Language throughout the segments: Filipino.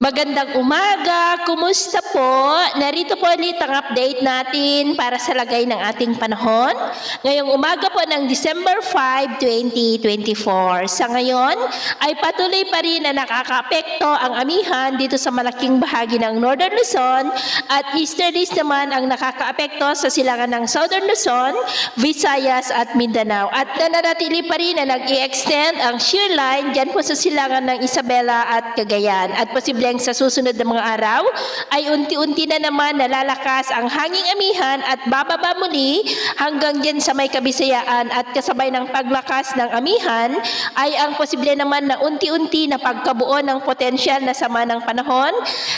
Magandang umaga, kumusta po? Narito po ulit ang update natin para sa lagay ng ating panahon. Ngayong umaga po ng December 5, 2024. Sa ngayon ay patuloy pa rin na nakakaapekto ang amihan dito sa malaking bahagi ng Northern Luzon at easterlies naman ang nakakaapekto sa silangan ng Southern Luzon, Visayas at Mindanao. At nananatili pa rin na nag-i-extend ang shear line dyan po sa silangan ng Isabela at Cagayan. At posibleng sa susunod na mga araw ay unti-unti na naman nalalakas ang hanging amihan at bababa muli hanggang dyan sa may Kabisayaan at kasabay ng paglakas ng amihan ay ang posible naman na unti-unti na pagkabuo ng potensyal na sama ng panahon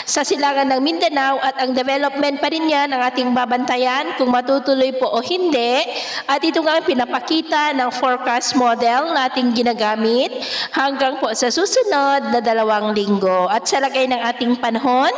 sa silangan ng Mindanao at ang development pa rin yan ang ating babantayan kung matutuloy po o hindi. At ito nga ang pinapakita ng forecast model na ating ginagamit hanggang po sa susunod na 2 linggo. At sa lagay ng ating panahon,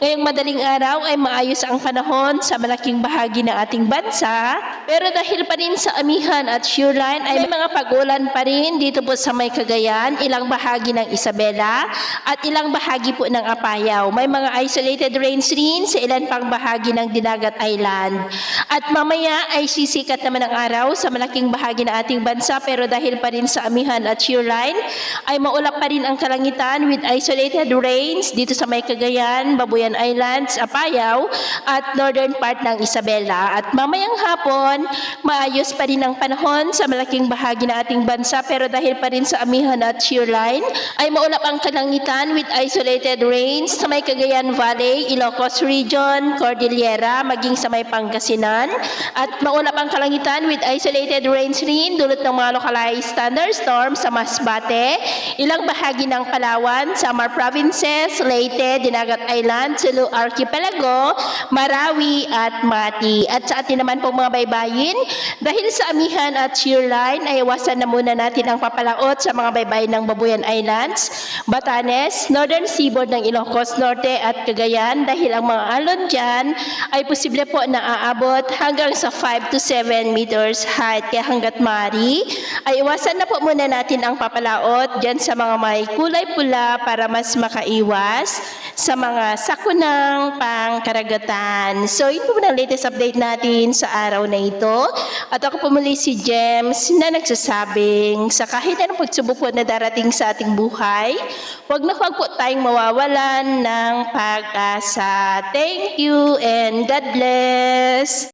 ngayong madaling araw ay maayos ang panahon sa malaking bahagi ng ating bansa. Pero dahil pa rin sa amihan at shear line ay may mga pag-ulan pa rin dito po sa may Cagayan, ilang bahagi ng Isabela at ilang bahagi po ng Apayao. May mga isolated rains rin sa ilan pang bahagi ng Dinagat Island. At mamaya ay sisikat naman ang araw sa malaking bahagi ng ating bansa, pero dahil pa rin sa amihan at shear line ay maulap pa rin ang kalangitan with isolated rains dito sa may Cagayan, Babuyan Islands, Apayao at northern part ng Isabela. At mamayang hapon, maayos pa rin ang panahon sa malaking bahagi ng ating bansa, pero dahil pa rin sa amihan at shear line ay maulap ang kalangitan with isolated rains sa may Cagayan Valley, Ilocos Region, Cordillera, maging sa may Pangasinan. At maulap ang kalangitan with isolated rains rin dulot ng mga localized thunderstorms sa Masbate, ilang bahagi ng Palawan, Samar Provinces, Leyte, Dinagat Island, Sulu Archipelago, Marawi at Mati. At sa atin naman pong mga baybayin, dahil sa amihan at shear line ay iwasan na muna natin ang papalaot sa mga baybayin ng Babuyan Islands, Batanes, Northern Seaboard ng Ilocos Norte at Cagayan dahil ang mga alon dyan ay posible po na aabot hanggang sa 5 to 7 meters height. Kaya hanggat mari ay iwasan na po muna natin ang papalaot dyan sa mga may kulay pula para mas makaiwas sa mga sakunang pangkaragatan. So, ito po ang latest update natin sa araw na ito. At ako po muli si James na nagsasabing sa kahit anong pagsubok po na darating sa ating buhay, huwag na huwag po tayong mawawalan ng pag-asa. Thank you and God bless!